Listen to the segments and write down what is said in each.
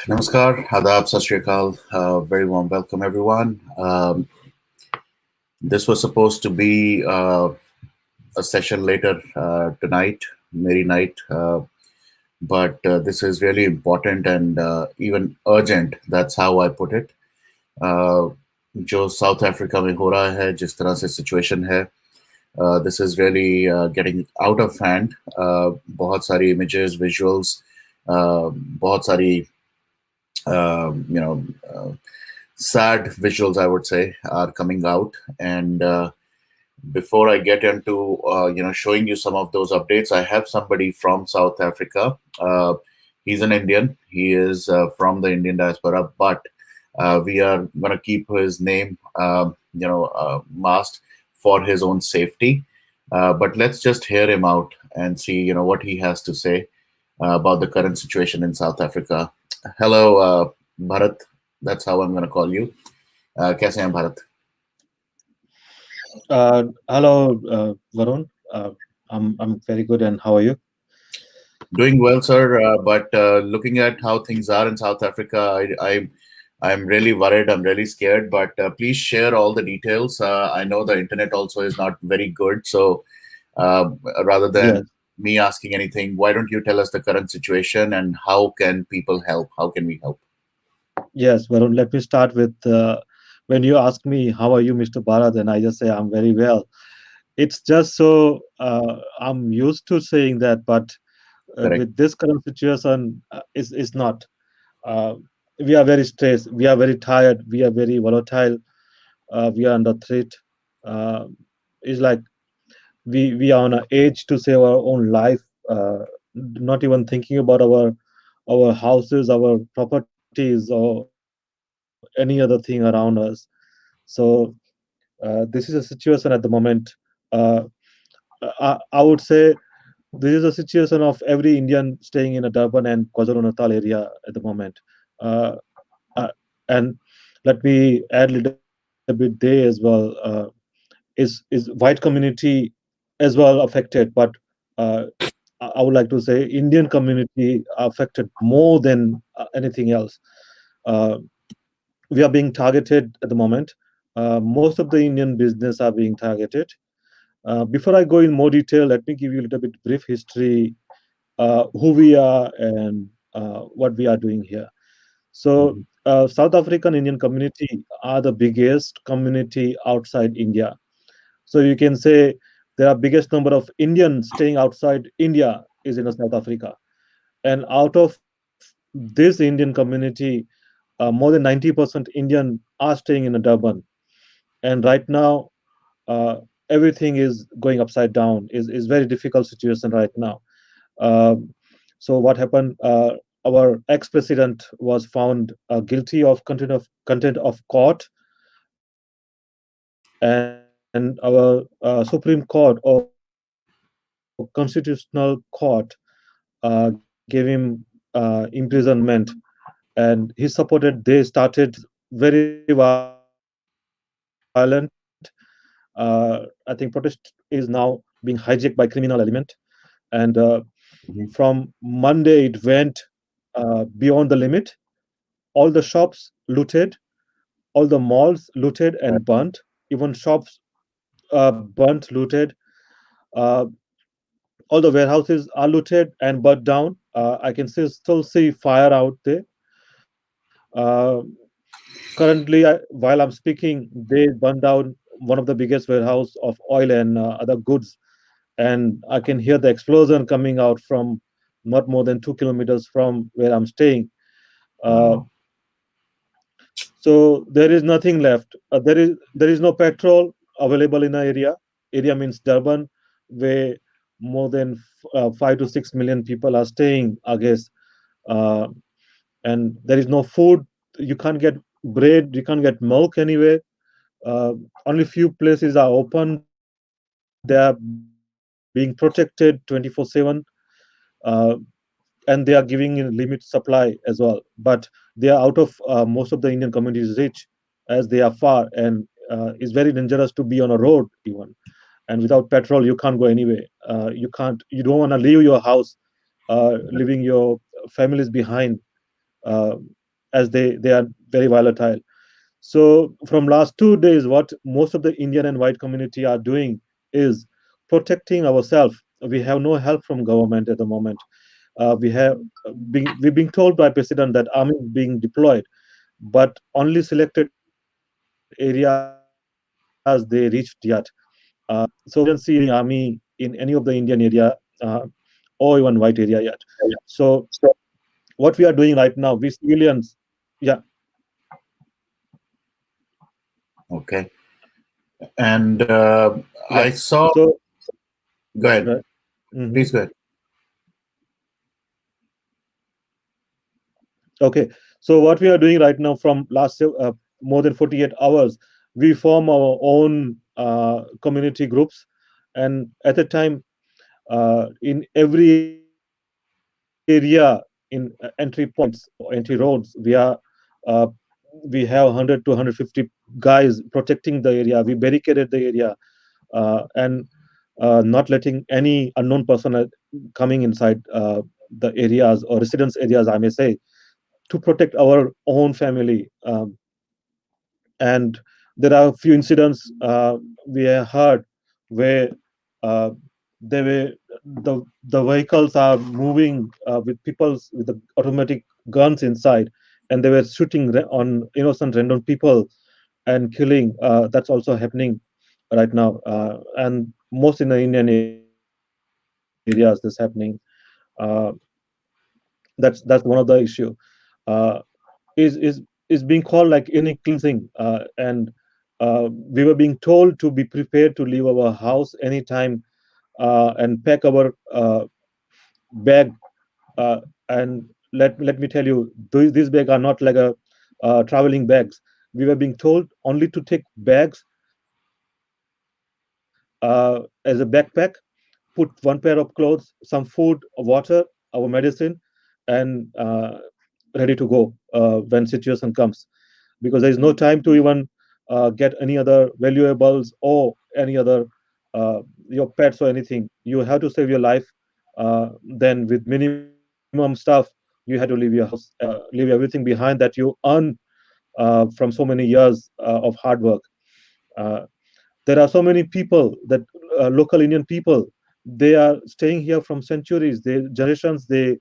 Namaskar, Adab, Sat Shri Akal. Very warm welcome, everyone. This was supposed to be a session later tonight, Mary night, but this is really important and even urgent. That's how I put it. Uh, जो south Africa में हो रहा है जिस तरह से situation है this is really getting out of hand बहुत सारी इमेजेस विजुअल्स बहुत सारी you know sad visuals, I would say, are coming out. And before I get into showing you some of those updates, I have somebody from South Africa. He's an Indian. He is from the Indian diaspora, but we are going to keep his name, masked for his own safety. But let's just hear him out and see, what he has to say about the current situation in South Africa. Hello, Bharat. That's how I'm going to call you. कैसे हैं Bharat? Hello, Varun. I'm very good, and how are you? Doing well, sir. But looking at how things are in South Africa, I'm really worried. I'm really scared. But please share all the details. I know the internet also is not very good. So rather than Yes, me asking anything, why don't you tell us the current situation and how can people help? How can we help? yes, Varun. Let me start with when you ask me how are you, Mr. Bharat, and I just say I'm very well. It's just so I'm used to saying that, but Correct. with this current situation, is not. Uh, we are very stressed. We are very tired. We are very volatile. We are under threat. Uh, it's like we are on an edge to save our own life, not even thinking about our houses, our properties, or any other thing around us. So this is a situation at the moment. uh, I would say this is a situation of every Indian staying in a Durban and KwaZulu Natal area at the moment. uh, and let me add a little bit there as well. Is white community as well affected, but uh, I would like to say Indian community are affected more than anything else. Uh, we are being targeted at the moment. Most of the Indian business are being targeted. Before I go in more detail, let me give you a little bit brief history, who we are and what we are doing here. So, Mhm. South African Indian community are the biggest community outside India. So you can say there are biggest number of Indians staying outside India is in South Africa, and out of this Indian community, more than 90% Indian are staying in Durban. And right now, uh, everything is going upside down. Is very difficult situation right now. Um, so what happened? Our ex-president was found guilty of content of court, and our Supreme Court or Constitutional Court gave him imprisonment, and he supported. They started very violent. I think protest is now being hijacked by criminal element, and from Monday it went beyond the limit. All the shops looted, all the malls looted Right. and burnt, even shops burnt, looted. Uh, all the warehouses are looted and burnt down. I can still see fire out there. Uh, Currently, while I'm speaking, they burned down one of the biggest warehouse of oil and other goods, and I can hear the explosion coming out from not more than 2 kilometers from where I'm staying. Uh, Wow. so there is nothing left. There is no petrol available in the area. Area means Durban, where more than 5 to 6 million people are staying, I guess. Uh, and there is no food. You can't get bread. You can't get milk anywhere. uh, Only few places are open. They are being protected 24/7, uh, and they are giving in limit supply as well. But they are out of most of the Indian community is rich, as they are far, and it's very dangerous to be on a road even. And without petrol, you can't go anywhere. You don't want to leave your house, leaving your families behind. uh, as they are very volatile. So from last 2 days, what most of the Indian and white community are doing is protecting ourselves. We have no help from government at the moment. We've been told by president that army is being deployed, but only selected areas they reached yet. So we didn't see any army in any of the Indian area, uh, or even white area yet. So what we are doing right now, we civilians, yeah. Okay. And I Yeah. saw. So, Go ahead. right. Please Mhm. go ahead. Okay. So what we are doing right now from last more than 48 hours, we form our own community groups, and at the time, in every area, in entry points or entry roads, uh, we have 100 to 150 guys protecting the area. We barricaded the area, and not letting any unknown person coming inside the areas or residence areas, I may say, to protect our own family. And there are a few incidents we have heard where uh, they were the vehicles are moving with people with the automatic guns inside, and they were shooting on innocent random people and killing. That's also happening right now, and most in the Indian areas this happening. uh, that's one of the issue. uh, is being called like any cleansing, and we were being told to be prepared to leave our house anytime, and pack our bag, and let me tell you, these bags are not like a traveling bags. We were being told only to take bags as a backpack, put one pair of clothes, some food, water, our medicine, and ready to go when situation comes, because there is no time to even get any other valuables or any other your pets or anything. You have to save your life. Then with minimum stuff, you had to leave your house, leave everything behind that you earn from so many years of hard work. uh, there are so many people that local Indian people, they are staying here from centuries, they generations, they've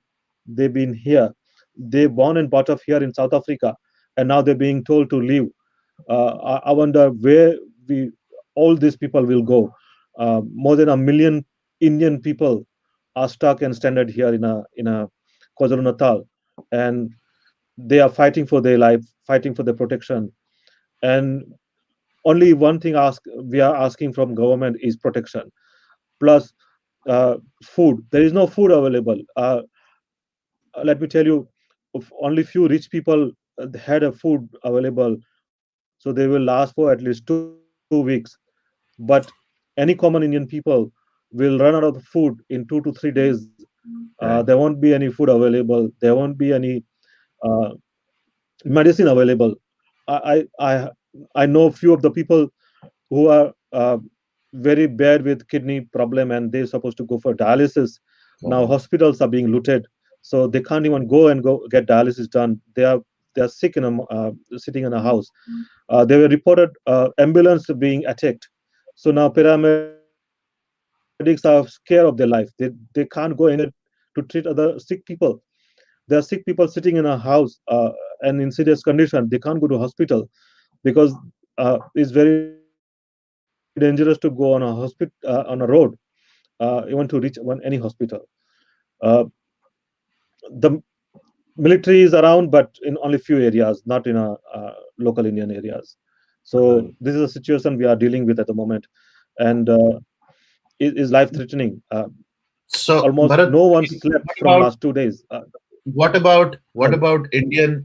been here, they born and brought up here in South Africa, and now they're being told to leave. I wonder where we all these people will go. More than a million Indian people are stuck and stranded here in a KwaZulu Natal, and they are fighting for their life, fighting for their protection. And only one thing we are asking from government is protection, plus food. There is no food available. Let me tell you, if only few rich people had a food available, so they will last for at least 2 weeks. But any common Indian people will run out of the food in 2 to 3 days. There won't Right. be any food available. There won't be any uh, medicine available. I know few of the people who are very bad with kidney problem, and they're supposed to go for dialysis. Now Oh, hospitals are being looted, so they can't even go get dialysis done. They are sick sitting in a house. They were reported ambulance being attacked. So now paramedics are scared of their life. They can't go anywhere to treat other sick people. There are sick people sitting in a house, and in serious condition. They can't go to hospital because it's very dangerous to go on a on a road, even to reach any hospital. Uh, the military is around, but in only few areas, not in a local Indian areas. So right. this is a situation we are dealing with at the moment, and it is life threatening. So, Almost Bharat, no one slept what from about last 2 days. what Sorry. about Indian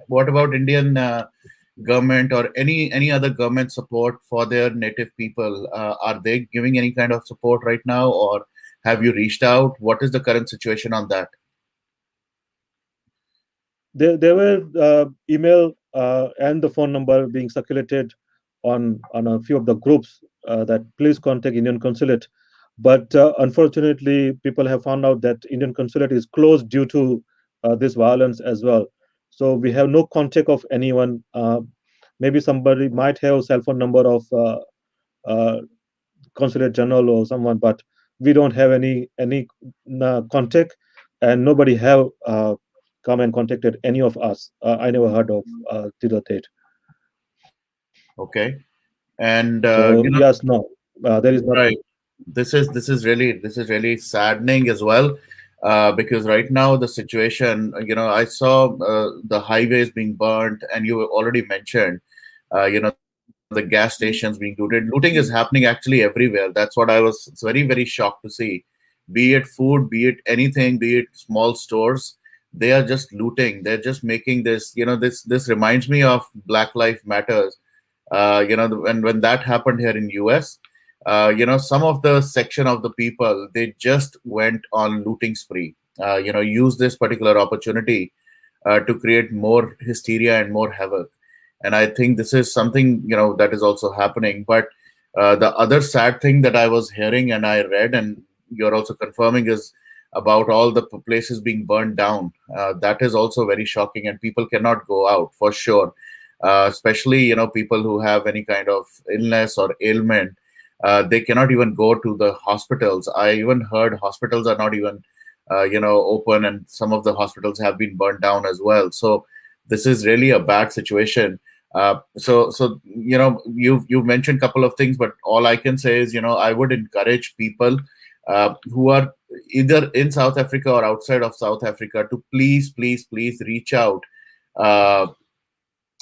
government or any other government support for their native people? Are they giving any kind of support right now, or have you reached out? What is the current situation on that? There were email and the phone number being circulated on a few of the groups that please contact Indian consulate. But unfortunately, people have found out that Indian consulate is closed due to this violence as well. So we have no contact of anyone. Maybe somebody might have cell phone number of uh, consulate general or someone, but we don't have any contact, and nobody have come and contacted any of us. I never heard of till the date. Okay. And So yes, no, there is right. nothing. This is really saddening as well, because right now the situation, I saw the highways being burnt, and you already mentioned, the gas stations being looted. Looting is happening actually everywhere. That's what I was very, very shocked to see. Be it food, be it anything, be it small stores, they are just looting. They're just making this. This reminds me of Black Lives Matters. When that happened here in US, some of the section of the people, they just went on looting spree. Use this particular opportunity to create more hysteria and more havoc. And I think this is something that is also happening. But the other sad thing that I was hearing and I read, and you're also confirming, is about all the places being burned down. That is also very shocking, and people cannot go out for sure. Especially people who have any kind of illness or ailment, they cannot even go to the hospitals. I even heard hospitals are not even open, and some of the hospitals have been burned down as well. So this is really a bad situation. So you've mentioned a couple of things, but all I can say is I would encourage people who are either in South Africa or outside of South Africa to please, please, please reach out. Uh,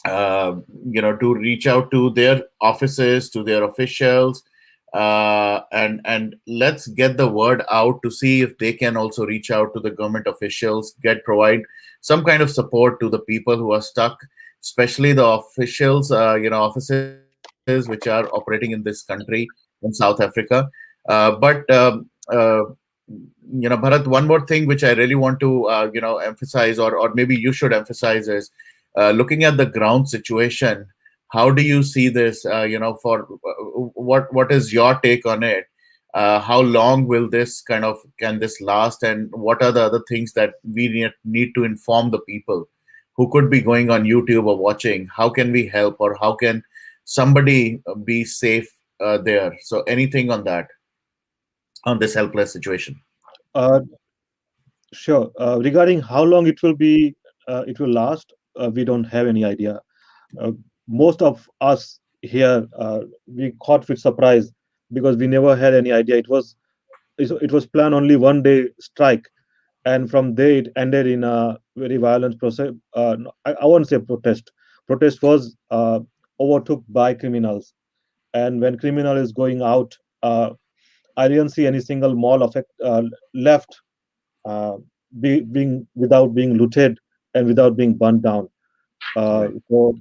to reach out to their offices, to their officials, and let's get the word out to see if they can also reach out to the government officials, provide some kind of support to the people who are stuck, especially the officials, offices which are operating in this country, in South Africa. But Bharat, one more thing which I really want to emphasize, or maybe you should emphasize, is looking at the ground situation. How do you see this? For what is your take on it? How long will this can this last, and what are the other things that we need to inform the people who could be going on YouTube or watching? How can we help, or how can somebody be safe there? So anything on that, on this helpless situation? Uh, sure. Regarding how long it will last, we don't have any idea. Uh, Most of us here, we caught with surprise because we never had any idea. It was planned only one day strike, and from there it ended in a very violent process. No, I won't say protest. Protest was overtook by criminals, and when criminal is going out, I didn't see any single mall affect left uh, being without being looted and without being burned down. Right. So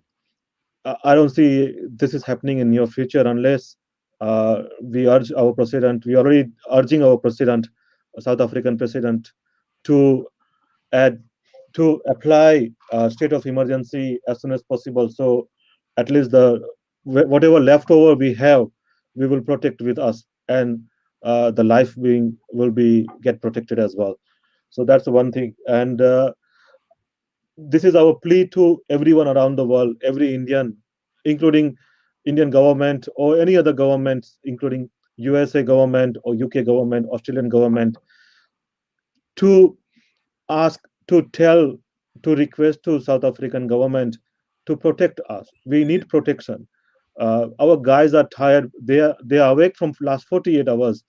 I don't see this is happening in near future unless we urge our president. We already urging our president, South African president, to add to apply state of emergency as soon as possible. So at least whatever leftover we have, we will protect with us, and the life being will be get protected as well. So that's one thing, and this is our plea to everyone around the world, every Indian, including Indian government or any other governments, including USA government or UK government, Australian government, to ask, to tell, to request to South African government to protect us. We need protection. Our guys are tired. They are awake from last 48 hours.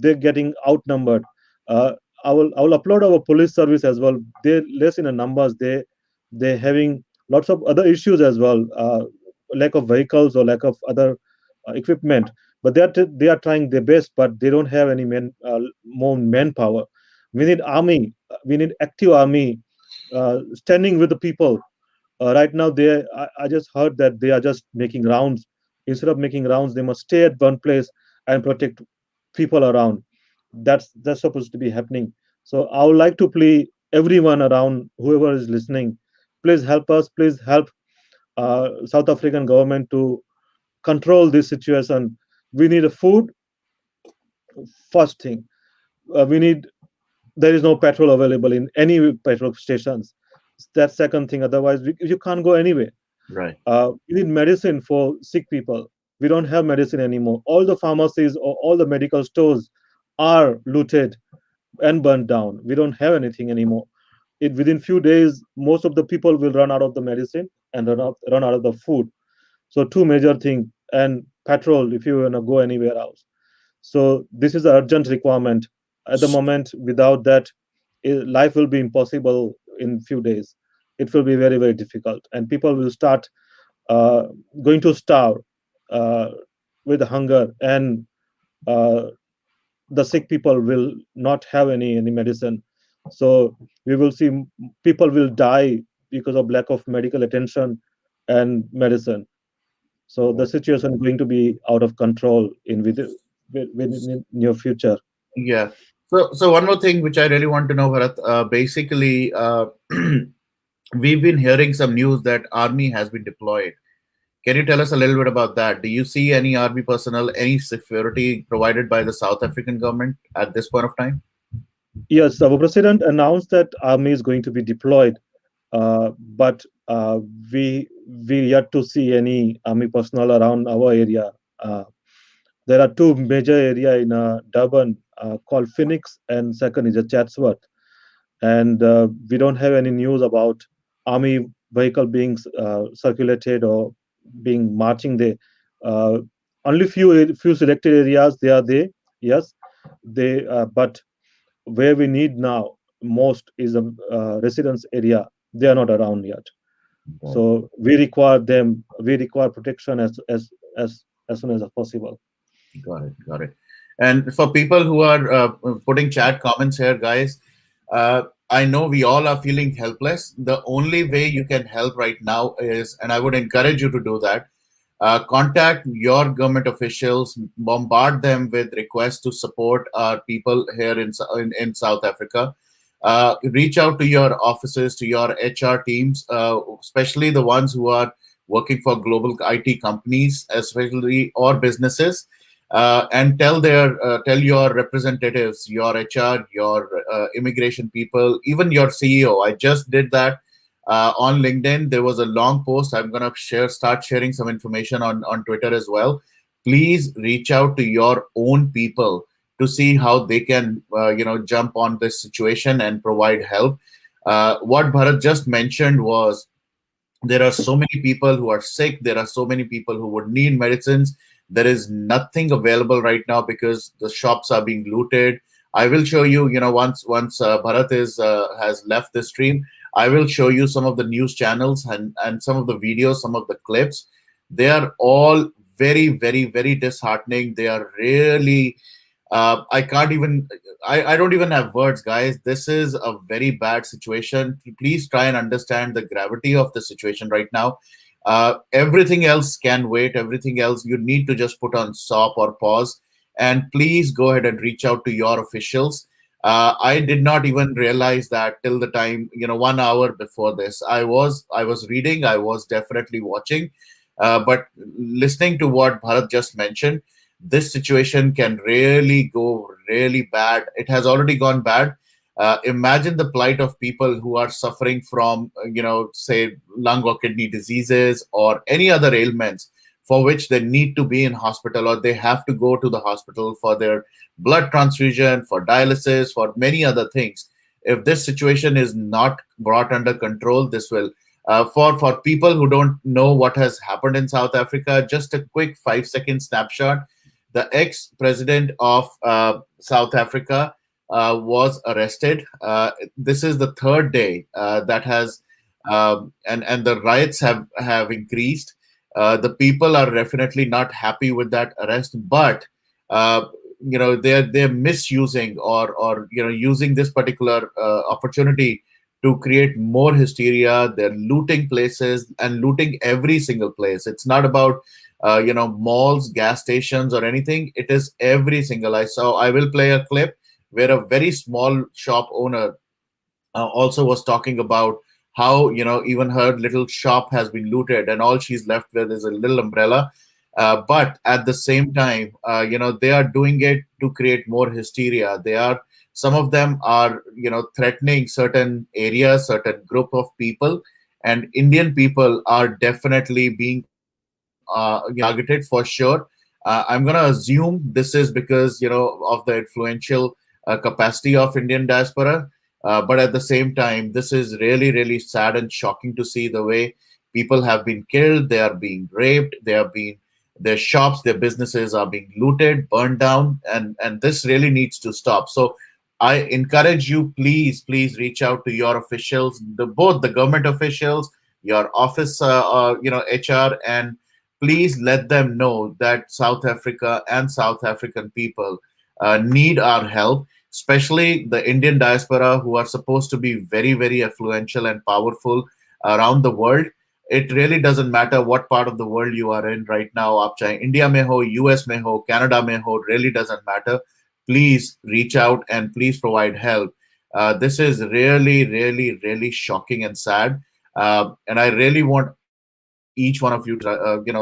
They're getting outnumbered. Uh, I will upload our police service as well. They're less in the numbers. They're having lots of other issues as well. Lack of vehicles or lack of other equipment. But they are trying their best, but they don't have any more manpower. We need army. We need active army standing with the people. Right now, I just heard that they are just making rounds. Instead of making rounds, they must stay at one place and protect people around. That's supposed to be happening. So I would like to plea everyone around, whoever is listening, please help us. Please help South African government to control this situation. We need a food first thing. We need There is no petrol available in any petrol stations. That second thing. Otherwise, you can't go anywhere. Right. You need medicine for sick people. We don't have medicine anymore. All the pharmacies or all the medical stores are looted and burned down. We don't have anything anymore. Within few days, most of the people will run out of the medicine and run out of the food. So two major things, and petrol if you wanna go anywhere else. So this is an urgent requirement at the moment. Without that, life will be impossible in few days. It will be very very difficult, and people will start uh, going to starve uh, with hunger, and uh, the sick people will not have any medicine. So we will see people will die because of lack of medical attention and medicine. So the situation is going to be out of control within near future. Yeah. So one more thing which I really want to know, Bharat. Basically, we've been hearing some news that army has been deployed. Can you tell us a little bit about that? Do you see any army personnel, any security provided by the South African government at this point of time? Yes, our president announced that army is going to be deployed, but we we yet to see any army personnel around our area. There are two major area in Durban called Phoenix, and second is Chatsworth, and we don't have any news about army vehicle being circulated or being marching there. Uh, Only few selected areas they are there. Yes, but where we need now most is a residence area. They are not around yet, Right. so we require them. We require protection as soon as possible. Got it. Got it. And for people who are putting chat comments here, guys, I know we all are feeling helpless. The only way you can help right now is, and I would encourage you to do that, contact your government officials, bombard them with requests to support our people here in South Africa. Reach out to your offices, to your HR teams, especially the ones who are working for global IT companies, especially or businesses, and tell your representatives, your HR, your immigration people, even your CEO. I just did that on LinkedIn. There was a long post. I'm gonna start sharing some information on Twitter as well. Please reach out to your own people to see how they can jump on this situation and provide help. What Bharat just mentioned was there are so many people who are sick. There are so many people who would need medicines. There is nothing available right now because the shops are being looted. I will show you, once Bharat is has left the stream, I will show you some of the news channels and some of the videos, some of the clips. They are all very, very, very disheartening. They are really, I can't even, I don't even have words, guys. This is a very bad situation. Please try and understand the gravity of the situation right now. Everything else can wait. Everything else you need to just put on stop or pause. And please go ahead and reach out to your officials. I did not even realize that till the time, 1 hour before this. I was reading. I was definitely watching, but listening to what Bharat just mentioned, this situation can really go really bad. It has already gone bad. Imagine the plight of people who are suffering from, say, lung or kidney diseases or any other ailments for which they need to be in hospital, or they have to go to the hospital for their blood transfusion, for dialysis, for many other things. If this situation is not brought under control, this will. For people who don't know what has happened in South Africa, just a quick 5-second snapshot. The ex-president of South Africa was arrested. This is the third day that has, and the riots have increased. The people are definitely not happy with that arrest, but they're misusing or using this particular opportunity to create more hysteria. They're looting places and looting every single place. It's not about malls, gas stations, or anything. It is every single. I will play a clip where a very small shop owner also was talking about how even her little shop has been looted and all she's left with is a little umbrella. But at the same time, they are doing it to create more hysteria. They are some of them are, threatening certain areas, certain group of people, and Indian people are definitely being targeted for sure. I'm going to assume this is because of the influential capacity of Indian diaspora, but at the same time, this is really really sad and shocking to see the way people have been killed, they are being raped, they are being their shops, their businesses are being looted, burned down, and this really needs to stop. So I encourage you, please reach out to your officials, both the government officials, your office, HR, and please let them know that South Africa and South African people need our help, especially the Indian diaspora, who are supposed to be very, very influential and powerful around the world. It really doesn't matter what part of the world you are in right now. आप चाहे India में हो, US में हो, Canada में हो, really doesn't matter. Please reach out and please provide help. This is really, really, really shocking and sad. And I really want each one of you to,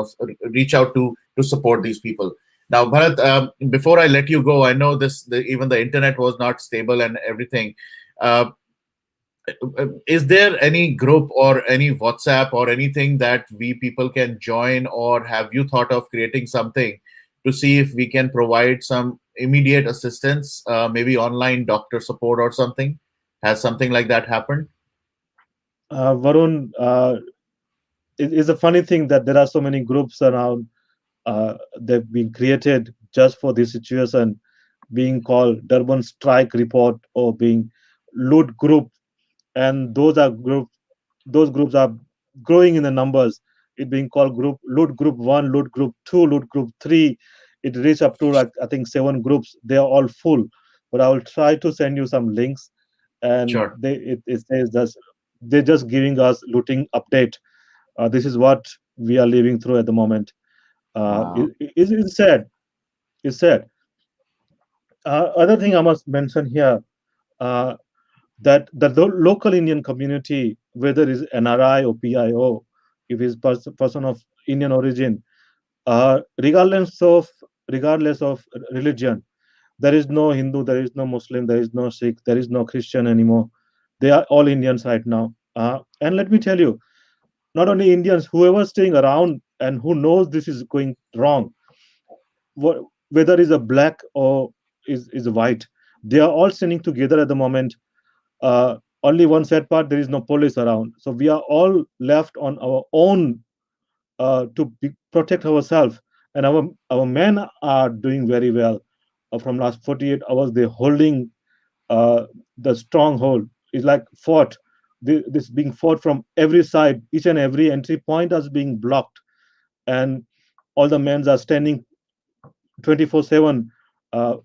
reach out to support these people. Now, Bharat, before I let you go, I know even the internet was not stable and everything. Uh, is there any group or any WhatsApp or anything that we people can join, or have you thought of creating something to see if we can provide some immediate assistance, maybe online doctor support or something? Has something like that happened? Varun, it's a funny thing that there are so many groups around. They've been created just for this situation, being called Durban Strike Report or being Loot Group, and those groups are growing in the numbers. It being called group Loot Group 1, Loot Group 2, Loot Group 3. It reached up to, like, I think 7 groups. They are all full, but I will try to send you some links. And Sure. it says that they're just giving us looting update. This is what we are living through at the moment. Wow. It's sad. It's sad. Other thing I must mention here, uh, that the local Indian community, whether it's NRI or PIO, if it's person of Indian origin, regardless of regardless of religion, there is no Hindu, there is no Muslim, there is no Sikh, there is no Christian anymore. They are all Indians right now. And let me tell you, not only Indians, whoever staying around and who knows this is going wrong, whether is a black or is a white, they are all standing together at the moment. Only one sad part, there is no police around, so we are all left on our own, protect ourselves. And our men are doing very well. From last 48 hours, they're holding the stronghold. Is like fought. This being fought from every side. Each and every entry point is being blocked, and all the men are standing 24/7.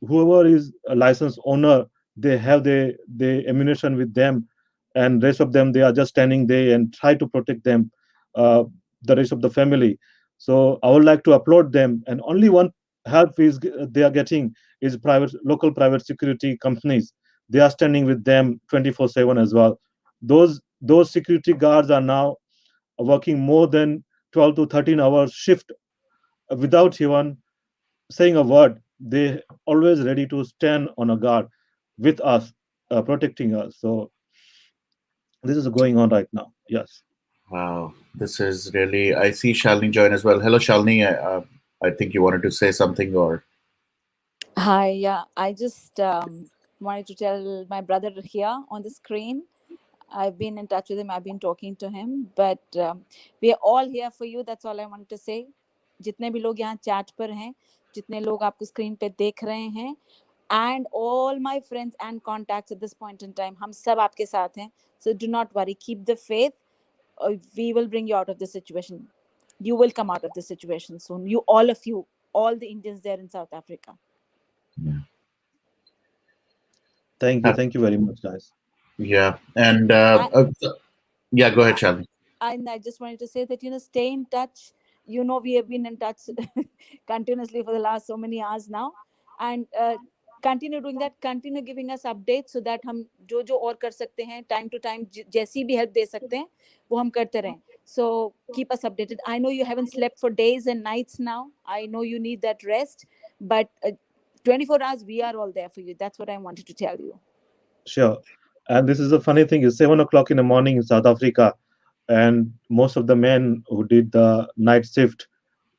Whoever is a licensed owner, they have the ammunition with them, and rest of them, they are just standing there and try to protect them, uh, the rest of the family. So I would like to applaud them. And only one help is they are getting is local private security companies. They are standing with them 24/7 as well. Those security guards are now working more than 12 to 13 hours shift, without even saying a word. They always ready to stand on a guard with us, protecting us. So this is going on right now. Yes. Wow, this is really. I see Shalini join as well. Hello, Shalini. I think you wanted to say something, or Hi, yeah, I just wanted to tell my brother here on the screen. I've been in touch with him, I've been talking to him, but we are all here for you. That's all I wanted to say. जितने भी लोग यहाँ chat पर हैं, जितने लोग आपको screen पे देख रहे हैं, and all my friends and contacts at this point in time, हम सब आपके साथ हैं. So do not worry, keep the faith. We will bring you out of this situation. You will come out of this situation soon. All of you, all the Indians there in South Africa. yeah. Thank you very much, guys. Yeah, and I, yeah, go ahead, Shalini. and I just wanted to say that, stay in touch. We have been in touch continuously for the last so many hours now, and continue doing that. Continue giving us updates so that हम जो और कर सकते हैं time to time, जैसी भी help दे सकते हैं वो हम करते रहें. So keep us updated. I know you haven't slept for days and nights now. I know you need that rest, but 24 hours, we are all there for you. That's what I wanted to tell you. Sure. And this is the funny thing: is 7 o'clock in the morning in South Africa, and most of the men who did the night shift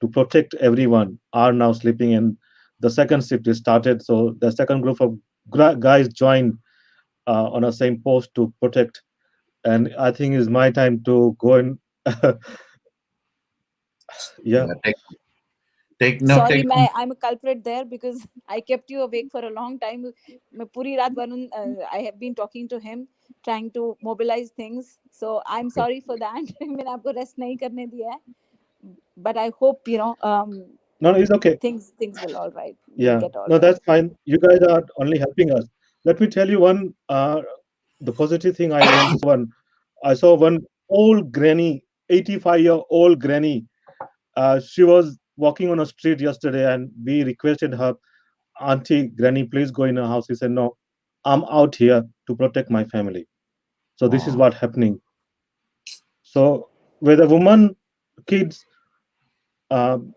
to protect everyone are now sleeping, and the second shift is started. So the second group of guys joined on the same post to protect, and I think it's my time to go and yeah. Yeah, take no Sorry, take some. I'm a culprit there because I kept you awake for a long time. मैं पूरी रात Varun, I have been talking to him, trying to mobilize things. So I'm sorry for that. मैंने आपको rest नहीं करने दिया है. But I hope No, it's okay. things will all right. We'll Yeah, get all no, right. that's fine. You guys are only helping us. Let me tell you one the positive thing I want. I saw one old granny, 85-year-old granny. She was walking on a street yesterday, and we requested her, Auntie, Granny, please go in her house. She said, no, I'm out here to protect my family. So this is Oh, what happening. So with a woman, kids, um,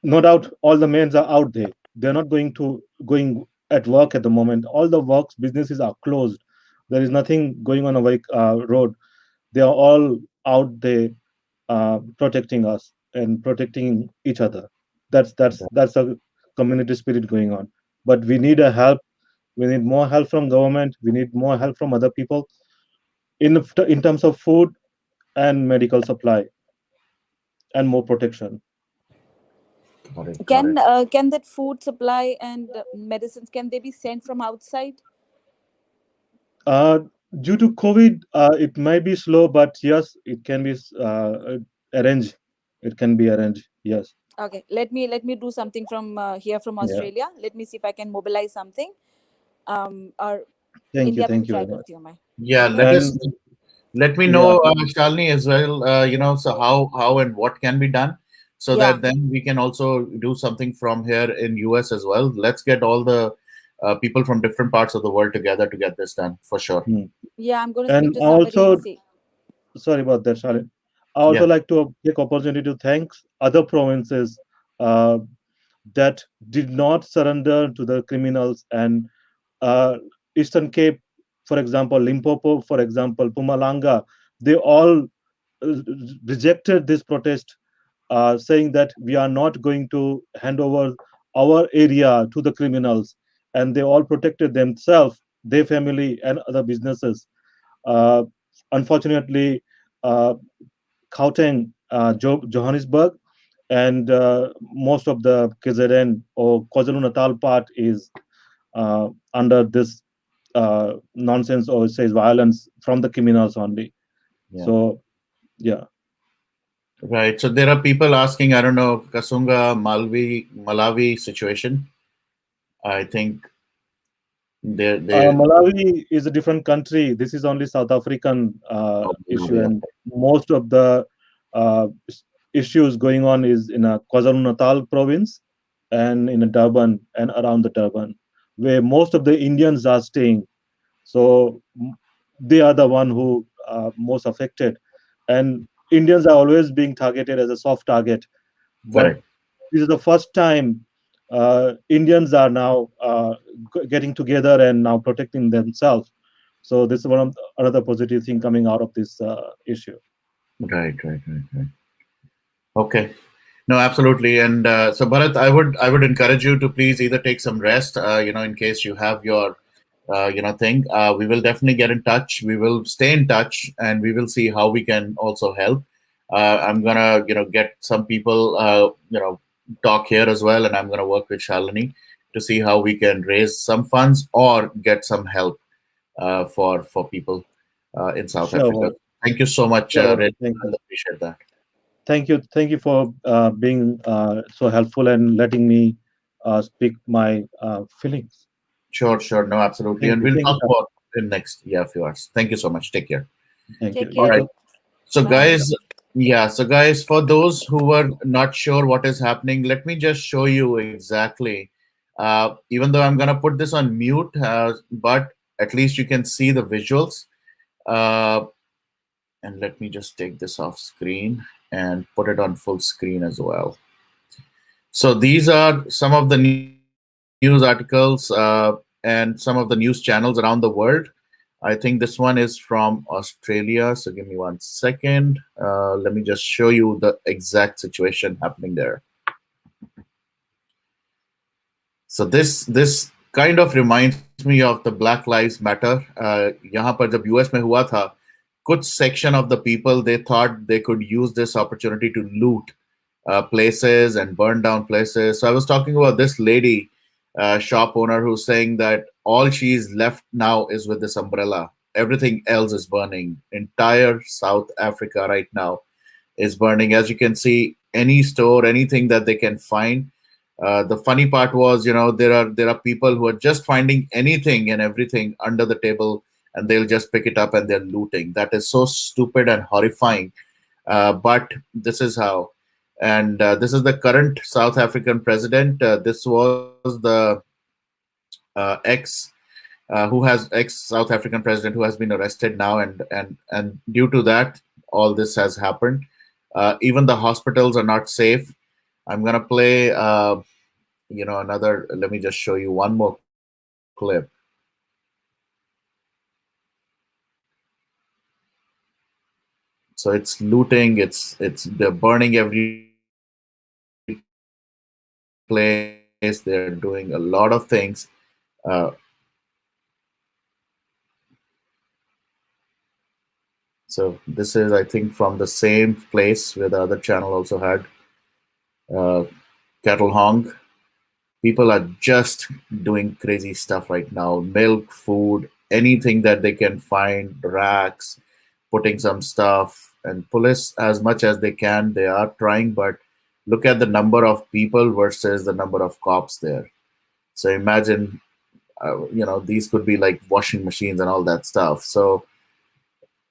no doubt all the men are out there. They're not going at work at the moment. All the works businesses are closed. There is nothing going on a road. They are all out there protecting us and protecting each other. That's a community spirit going on. But we need a help. We need more help from government. We need more help from other people in terms of food and medical supply and more protection. got it, got it. Can that food supply and medicines, can they be sent from outside? Uh, Due to COVID, it may be slow, but yes, it can be arranged. It can be arranged. Yes. Okay, let me do something from here from Yeah. Australia. Let me see if I can mobilize something. Or Thank you. India पे Thank भी you try very much. करती हूँ मैं. Yeah, Okay. And let me yeah, know, Shalini, as well. So how and what can be done, so Yeah. that then we can also do something from here in US as well. Let's get all the people from different parts of the world together to get this done for sure. Yeah, I'm going to speak and to somebody and also, see. sorry about that, Sharon. I also Yeah, like to take opportunity to thank other provinces uh, that did not surrender to the criminals, and uh, Eastern Cape, for example, Limpopo, for example, Pumalanga, they all uh, rejected this protest, saying that we are not going to hand over our area to the criminals, and they all protected themselves, their family, and other businesses. Uh, Unfortunately, uh, Gauteng, Johannesburg, and most of the KZN or KwaZulu-Natal part is under this nonsense, or it says violence from the criminals only. yeah. So, yeah. Right. So there are people asking, I don't know, Kasunga, Malawi situation. I think they Malawi is a different country. This is only South African oh, issue, Malawi, and okay. most of the issues going on is in a KwaZulu-Natal province and in a Durban and around the Durban, where most of the Indians are staying. So they are the one who are most affected, and Indians are always being targeted as a soft target. But Correct. this is the first time Indians are now getting together and now protecting themselves. So this is another positive thing coming out of this issue. Right. Okay. No, absolutely. And so, Bharat, I would encourage you to please either take some rest, in case you have your, thing. We will definitely get in touch. We will stay in touch, and we will see how we can also help. I'm gonna, get some people, talk here as well, and I'm gonna work with Shalini to see how we can raise some funds or get some help for people in South Sure, Africa. Varun. Thank you so much. Sure, Varun. Really, Thank I you. appreciate that. Thank you for being so helpful and letting me speak my feelings. Sure. No, absolutely. And we'll Thank you, talk sir. more in next few hours. Thank you so much. Take care. Thank you. Take You All care. right. too. So, Bye. guys, yeah. So, guys, for those who were not sure what is happening, let me just show you exactly. Even though I'm gonna put this on mute, but at least you can see the visuals. Uh, and let me just take this off screen and put it on full screen as well. So these are some of the news articles and some of the news channels around the world. I think this one is from Australia. So give me 1 second. Let me just show you the exact situation happening there. So this kind of reminds me of the Black Lives Matter. यहाँ पर जब US में हुआ था, कुछ section of the people they thought they could use this opportunity to loot places and burn down places. So I was talking about this lady, shop owner, who's saying that all she's left now is with this umbrella. Everything else is burning. Entire South Africa right now is burning. As you can see, any store, anything that they can find. The funny part was, there are people who are just finding anything and everything under the table, and they'll just pick it up and they're looting. That is so stupid and horrifying. But this is how. And this is the current South African president. This was the ex South African president who has been arrested now, and due to that, all this has happened. Even the hospitals are not safe. I'm gonna play, another. Let me just show you one more clip. So it's looting. It's they're burning every place. They're doing a lot of things. So this is, I think, from the same place where the other channel also had cattle hong. People are just doing crazy stuff right now. Milk, food, anything that they can find, racks, putting some stuff, and police as much as they can. They are trying, but look at the number of people versus the number of cops there. So imagine, these could be like washing machines and all that stuff. So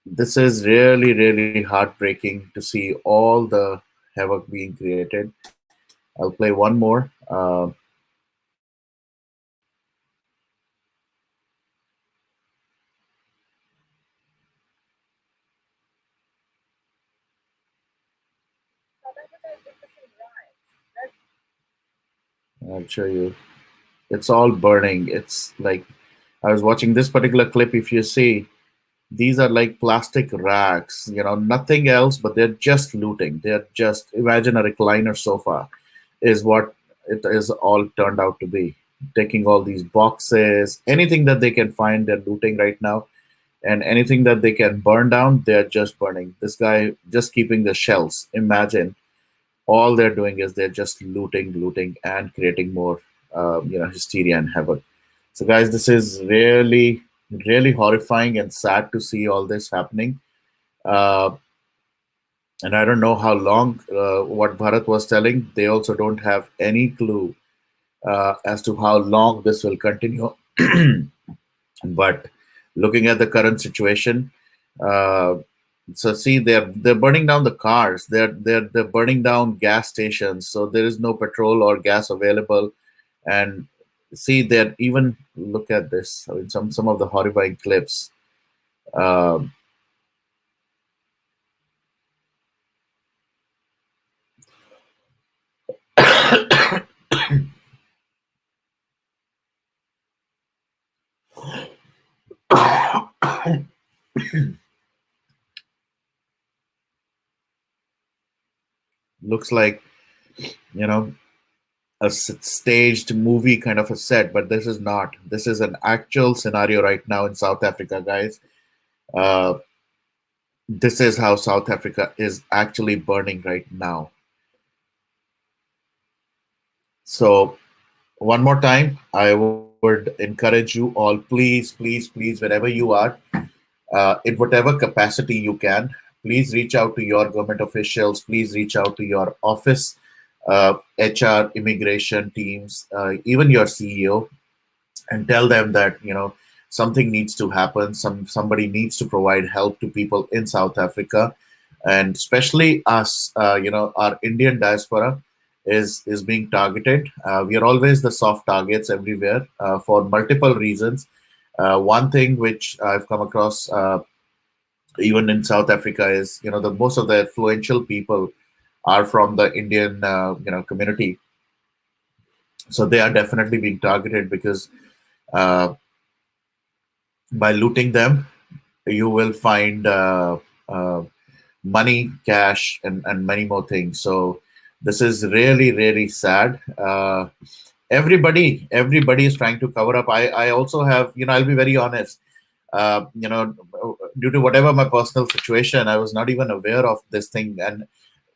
this is really, really heartbreaking to see all the havoc being created. I'll play one more. I'll show you. It's all burning. It's like, I was watching this particular clip. If you see, these are like plastic racks, nothing else, but they're just looting. They're just, imagine a recliner sofa is what it is all turned out to be. Taking all these boxes, anything that they can find, they're looting right now. And anything that they can burn down, they're just burning. This guy just keeping the shells. Imagine all they're doing is they're just looting, and creating more, hysteria and havoc. So, guys, this is really, really horrifying and sad to see all this happening. And I don't know how long. What Bharat was telling, they also don't have any clue as to how long this will continue. But looking at the current situation, uh, so see, they're burning down the cars. They're burning down gas stations. So there is no petrol or gas available. And see, they're even, look at this. I mean, some of the horrifying clips. Um, looks like, you know a staged movie kind of a set, but this is not. This is an actual scenario right now in South Africa, guys. uh, this is how South Africa is actually burning right now. So one more time, I would encourage you all, please, please, please, wherever you are, in whatever capacity you can, please reach out to your government officials. Please reach out to your office, HR, immigration teams, even your CEO, and tell them that something needs to happen. Somebody needs to provide help to people in South Africa, and especially us. Our Indian diaspora is being targeted. We are always the soft targets everywhere for multiple reasons. One thing which I've come across, even in South Africa, is the most of the influential people are from the Indian community, So they are definitely being targeted because uh, by looting them, you will find uh, money, cash, and many more things. So this is really, really sad. Everybody is trying to cover up. I also have, I'll be very honest. Due to whatever my personal situation, I was not even aware of this thing, and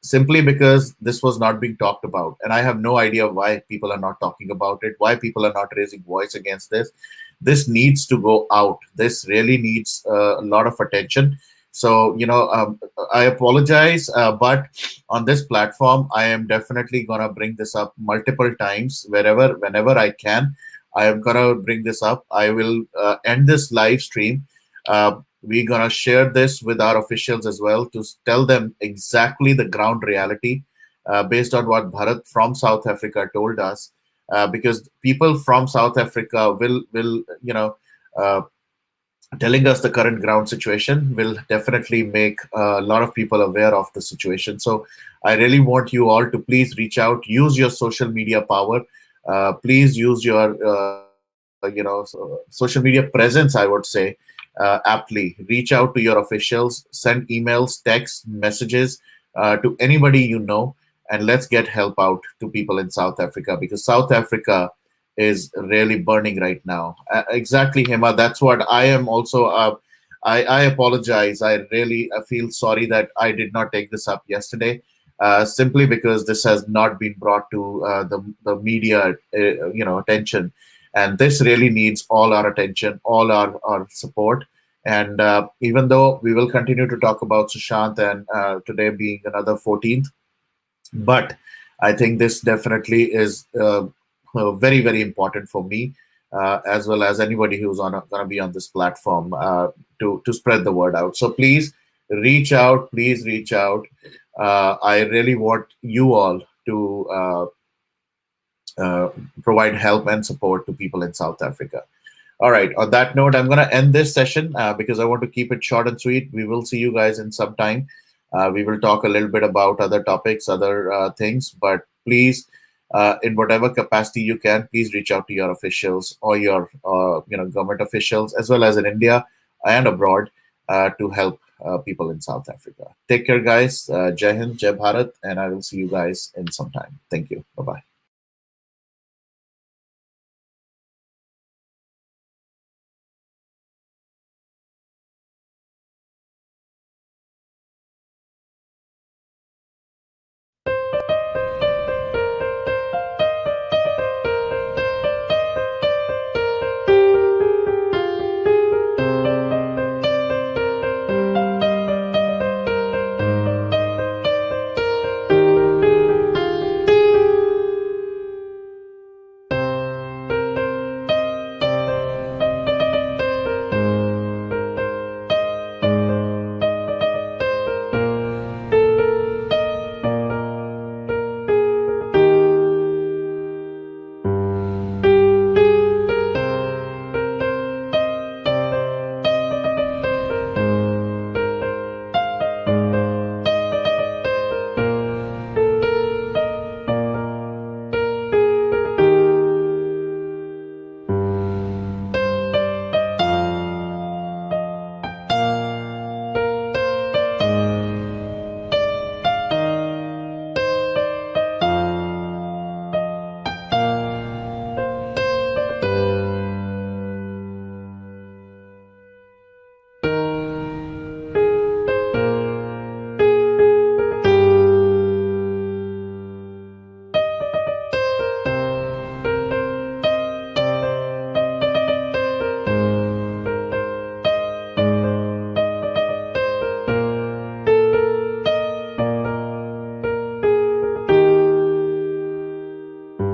simply because this was not being talked about, and I have no idea why people are not talking about it, why people are not raising voice against this. This needs to go out. This really needs a lot of attention. So I apologize, but on this platform, I am definitely gonna bring this up multiple times, whenever I can. I am gonna bring this up. I will end this live stream. We're gonna share this with our officials as well to tell them exactly the ground reality, based on what Bharat from South Africa told us. Because people from South Africa will uh, telling us the current ground situation will definitely make a lot of people aware of the situation. So I really want you all to please reach out, use your social media power, please use your social media presence, I would say, aptly. Reach out to your officials, send emails, text messages to anybody you know, and let's get help out to people in South Africa, because South Africa is really burning right now. Exactly, Hema. That's what I am also. I apologize. I feel sorry that I did not take this up yesterday, simply because this has not been brought to the media, attention, and this really needs all our attention, all our support. And even though we will continue to talk about Sushant, and today being another 14th, but I think this definitely is very, very important for me, as well as anybody who's going to be on this platform, to spread the word out. So please reach out. Please reach out. I really want you all to provide help and support to people in South Africa. All right. On that note, I'm going to end this session because I want to keep it short and sweet. We will see you guys in some time. We will talk a little bit about other topics, other things, but please, in whatever capacity you can, please reach out to your officials or your government officials, as well as in India and abroad, to help people in South Africa. Take care, guys. Jai Hind, Jai Bharat, and I will see you guys in some time. Thank you. Bye-bye.